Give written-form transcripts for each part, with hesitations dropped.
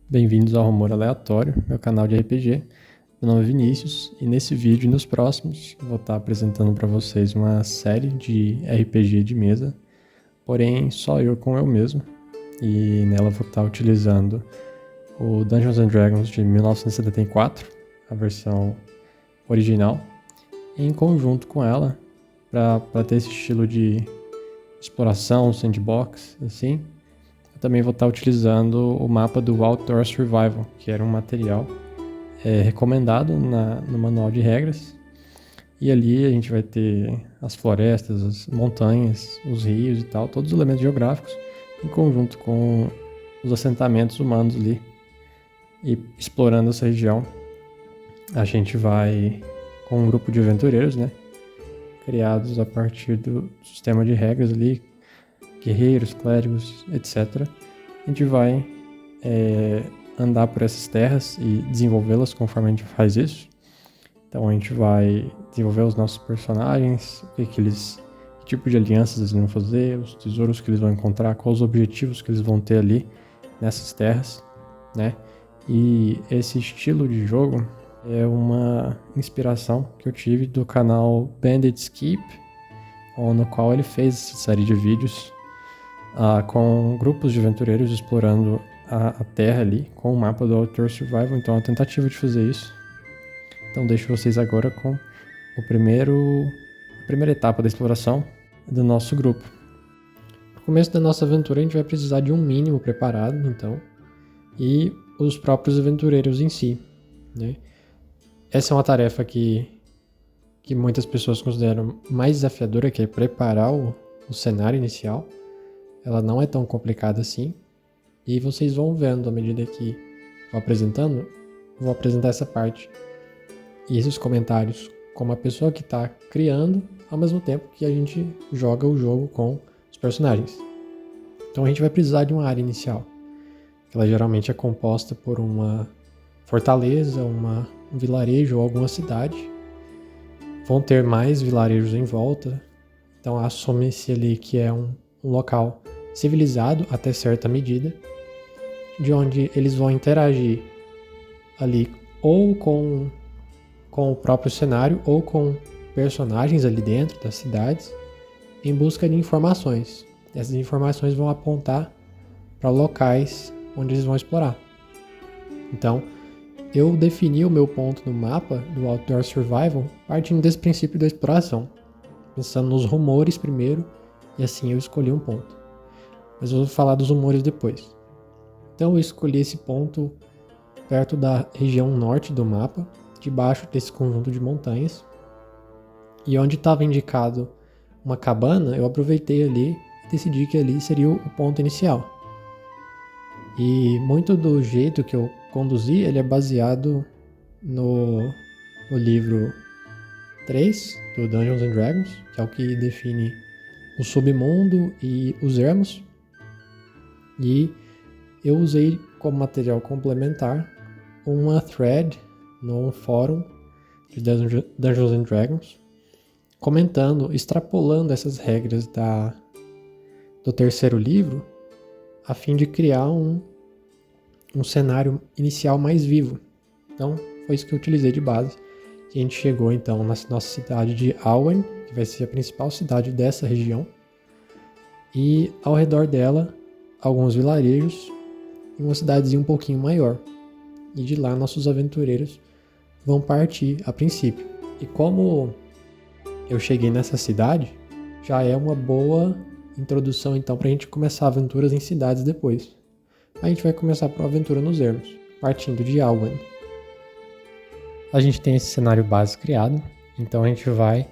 Bem-vindos ao Rumor Aleatório, meu canal de RPG. Meu nome é Vinícius e nesse vídeo e nos próximos vou estar apresentando para vocês uma série de RPG de mesa, porém só eu com eu mesmo. E nela vou estar utilizando o Dungeons and Dragons de 1974, a versão original, em conjunto com ela, para ter esse estilo de exploração, sandbox, assim. Eu também vou estar utilizando o mapa do Outdoor Survival, que era um material recomendado no manual de regras. E ali a gente vai ter as florestas, as montanhas, os rios e tal, todos os elementos geográficos, em conjunto com os assentamentos humanos ali. E explorando essa região, a gente vai com um grupo de aventureiros, né? Criados a partir do sistema de regras ali, guerreiros, clérigos, etc. A gente vai andar por essas terras e desenvolvê-las conforme a gente faz isso. Então a gente vai desenvolver os nossos personagens, que tipo de alianças eles vão fazer, os tesouros que eles vão encontrar, quais os objetivos que eles vão ter ali nessas terras, né? E esse estilo de jogo é uma inspiração que eu tive do canal Bandit's Keep, no qual ele fez essa série de vídeos com grupos de aventureiros explorando a terra ali, com o mapa do Outdoor Survival. Então, a tentativa de fazer isso. Então, deixo vocês agora com a primeira etapa da exploração do nosso grupo. No começo da nossa aventura, a gente vai precisar de um mínimo preparado, então, e os próprios aventureiros em si, né? Essa é uma tarefa que muitas pessoas consideram mais desafiadora, que é preparar o cenário inicial. Ela não é tão complicada assim. E vocês vão vendo à medida que vou apresentando, vou apresentar essa parte. E esses comentários como a pessoa que está criando, ao mesmo tempo que a gente joga o jogo com os personagens. Então a gente vai precisar de uma área inicial. Ela geralmente é composta por uma fortaleza, um vilarejo ou alguma cidade. Vão ter mais vilarejos em volta. Então assume-se ali que é um local civilizado até certa medida, de onde eles vão interagir ali ou com o próprio cenário ou com personagens ali dentro das cidades em busca de informações. Essas informações vão apontar para locais onde eles vão explorar. Então, eu defini o meu ponto no mapa do Outdoor Survival partindo desse princípio da exploração, pensando nos rumores primeiro, e assim eu escolhi um ponto. Mas eu vou falar dos rumores depois. Então eu escolhi esse ponto perto da região norte do mapa, debaixo desse conjunto de montanhas. E onde estava indicado uma cabana, eu aproveitei ali e decidi que ali seria o ponto inicial. E muito do jeito que eu conduzi, ele é baseado no livro 3 do Dungeons and Dragons, que é o que define o submundo e os ermos. E eu usei como material complementar uma thread no fórum de Dungeons and Dragons, comentando, extrapolando essas regras do terceiro livro, a fim de criar um cenário inicial mais vivo. Então, foi isso que eu utilizei de base. E a gente chegou, então, na nossa cidade de Alwen, que vai ser a principal cidade dessa região. E, ao redor dela, alguns vilarejos e uma cidadezinha um pouquinho maior. E de lá, nossos aventureiros vão partir a princípio. E como eu cheguei nessa cidade, já é uma boa introdução, então, para a gente começar aventuras em cidades depois. A gente vai começar por uma aventura nos ermos, partindo de Alwen. A gente tem esse cenário base criado, então a gente vai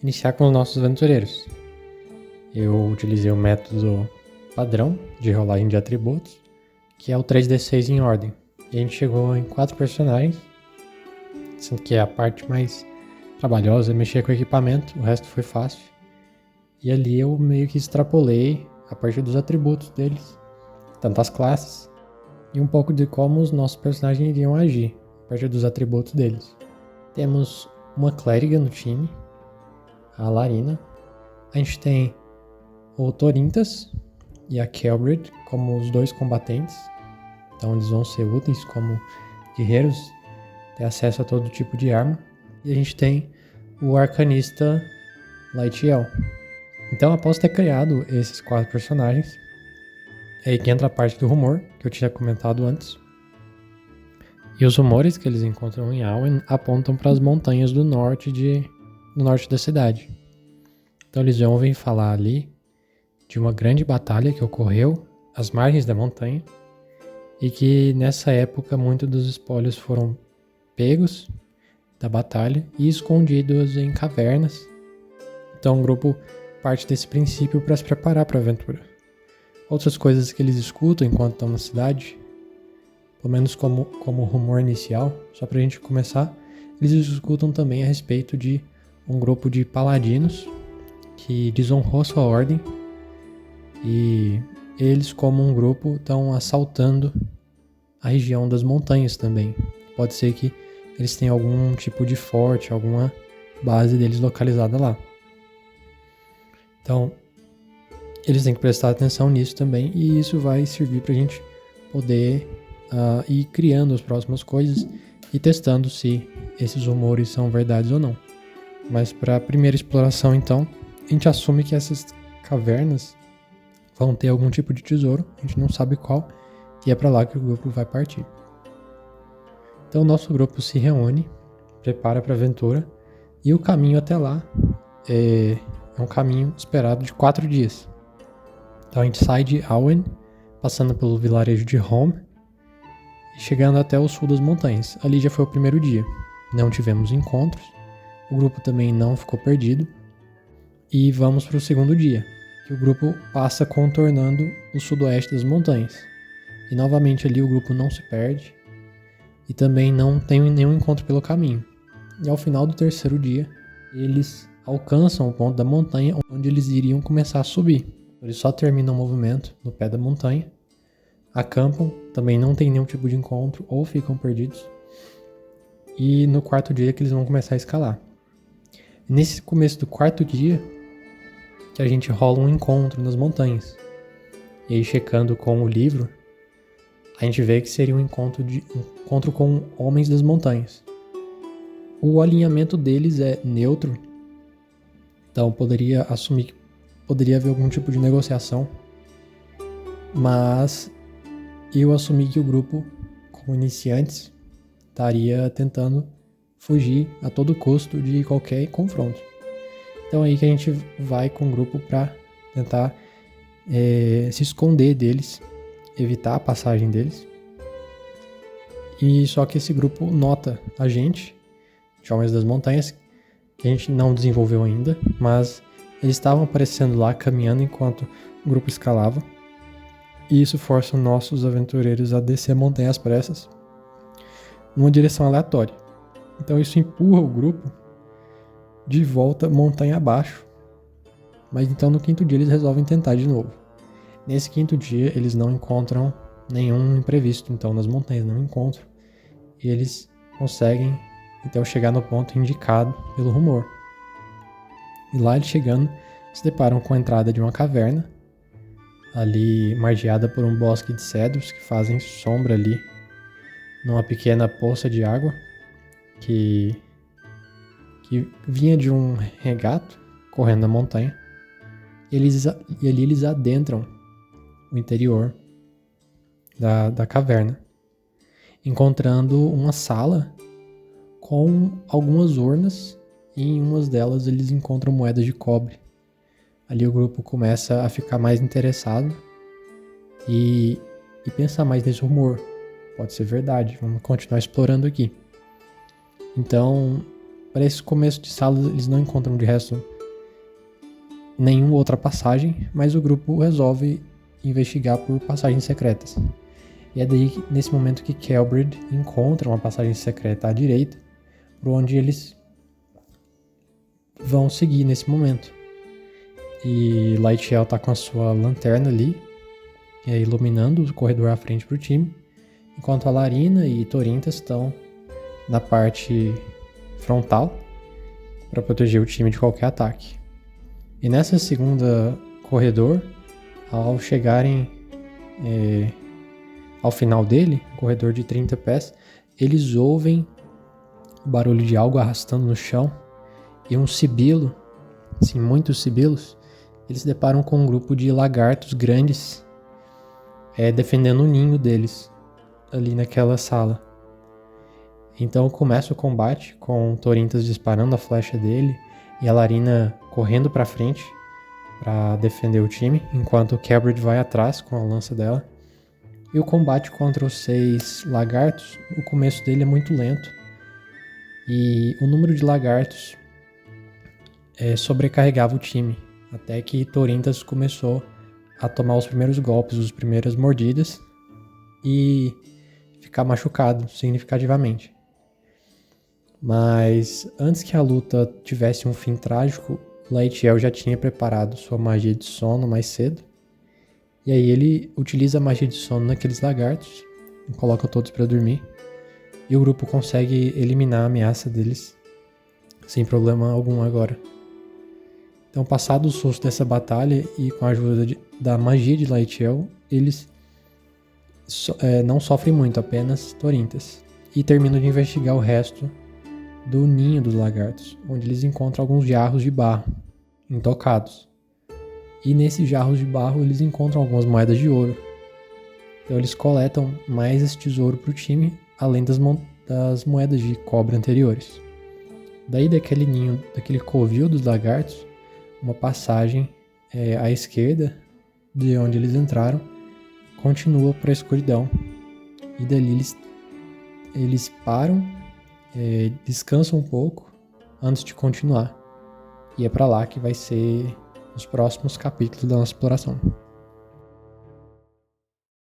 iniciar com os nossos aventureiros. Eu utilizei o método padrão de rolagem de atributos, que é o 3d6 em ordem. E a gente chegou em 4 personagens, sendo que a parte mais trabalhosa é mexer com o equipamento, o resto foi fácil. E ali eu meio que extrapolei a partir dos atributos deles, tanto as classes, e um pouco de como os nossos personagens iriam agir, a partir dos atributos deles. Temos uma clériga no time, a Larina. A gente tem o Torintas e a Kelbrid como os 2 combatentes. Então eles vão ser úteis como guerreiros, ter acesso a todo tipo de arma. E a gente tem o arcanista Lightiel. Então, após ter criado esses 4 personagens, é aí que entra a parte do rumor, que eu tinha comentado antes. E os rumores que eles encontram em Alwen apontam para as montanhas do norte da cidade. Então eles ouvem falar ali de uma grande batalha que ocorreu às margens da montanha e que nessa época muitos dos espólios foram pegos da batalha e escondidos em cavernas. Então o grupo parte desse princípio para se preparar para a aventura. Outras coisas que eles escutam enquanto estão na cidade, pelo menos como rumor inicial, só para a gente começar, eles escutam também a respeito de um grupo de paladinos que desonrou sua ordem e eles, como um grupo, estão assaltando a região das montanhas também. Pode ser que eles tenham algum tipo de forte, alguma base deles localizada lá. Então, eles têm que prestar atenção nisso também, e isso vai servir para a gente poder ir criando as próximas coisas e testando se esses rumores são verdades ou não. Mas para a primeira exploração, então, a gente assume que essas cavernas vão ter algum tipo de tesouro, a gente não sabe qual, e é para lá que o grupo vai partir. Então, o nosso grupo se reúne, prepara para a aventura, e o caminho até lá é um caminho esperado de 4 dias. Então a gente sai de Alwen, passando pelo vilarejo de Home, e chegando até o sul das montanhas. Ali já foi o primeiro dia. Não tivemos encontros, o grupo também não ficou perdido. E vamos para o segundo dia, que o grupo passa contornando o sudoeste das montanhas. E novamente ali o grupo não se perde, e também não tem nenhum encontro pelo caminho. E ao final do terceiro dia, eles alcançam o ponto da montanha onde eles iriam começar a subir. Eles só terminam o movimento no pé da montanha, acampam, também não tem nenhum tipo de encontro ou ficam perdidos. E no quarto dia que eles vão começar a escalar. Nesse começo do quarto dia, que a gente rola um encontro nas montanhas. E aí, checando com o livro, a gente vê que seria um encontro com homens das montanhas. O alinhamento deles é neutro, então poderia assumir que poderia haver algum tipo de negociação, mas eu assumi que o grupo, como iniciantes, estaria tentando fugir a todo custo de qualquer confronto. Então é aí que a gente vai com o grupo para tentar se esconder deles, evitar a passagem deles. E só que esse grupo nota a gente, de Homens das Montanhas, que a gente não desenvolveu ainda, mas eles estavam aparecendo lá, caminhando enquanto o grupo escalava. E isso força nossos aventureiros a descer a montanha às pressas, numa direção aleatória. Então isso empurra o grupo de volta montanha abaixo. Mas então no quinto dia eles resolvem tentar de novo. Nesse quinto dia eles não encontram nenhum imprevisto, então nas montanhas não encontram. E eles conseguem então chegar no ponto indicado pelo rumor. E lá eles chegando, se deparam com a entrada de uma caverna, ali margeada por um bosque de cedros que fazem sombra ali, numa pequena poça de água que vinha de um regato correndo na montanha. E ali eles adentram o interior da caverna, encontrando uma sala com algumas urnas, e em umas delas eles encontram moedas de cobre. Ali o grupo começa a ficar mais interessado e pensar mais nesse rumor. Pode ser verdade, vamos continuar explorando aqui. Então, para esse começo de sala, eles não encontram de resto nenhuma outra passagem, mas o grupo resolve investigar por passagens secretas. E é daí, nesse momento, que Kelbrid encontra uma passagem secreta à direita, por onde eles vão seguir nesse momento. E Lightiel tá com a sua lanterna ali, iluminando o corredor à frente para o time, enquanto a Larina e Torinta estão na parte frontal para proteger o time de qualquer ataque. E nessa segunda corredor, ao chegarem Ao final dele, um corredor de 30 pés, eles ouvem o barulho de algo arrastando no chão e um sibilo, assim, muitos sibilos. Eles se deparam com um grupo de lagartos grandes defendendo o ninho deles ali naquela sala. Então começa o combate com Torintas disparando a flecha dele e a Larina correndo pra frente para defender o time, enquanto o Cabrid vai atrás com a lança dela. E o combate contra os 6 lagartos, o começo dele é muito lento e o número de lagartos sobrecarregava o time, até que Torintas começou a tomar os primeiros golpes, as primeiras mordidas e ficar machucado significativamente. Mas antes que a luta tivesse um fim trágico, Laetiel já tinha preparado sua magia de sono mais cedo. E aí ele utiliza a magia de sono naqueles lagartos, coloca todos para dormir, e o grupo consegue eliminar a ameaça deles sem problema algum agora. Então, passado o susto dessa batalha e com a ajuda da magia de Laetiel, eles não sofrem muito, apenas Torintas. E terminam de investigar o resto do ninho dos lagartos, onde eles encontram alguns jarros de barro intocados. E nesses jarros de barro eles encontram algumas moedas de ouro. Então eles coletam mais esse tesouro para o time, além das moedas de cobre anteriores. Daí daquele ninho, daquele covil dos lagartos, uma passagem à esquerda de onde eles entraram continua para a escuridão. E dali eles param, descansam um pouco antes de continuar. E é para lá que vai ser os próximos capítulos da nossa exploração.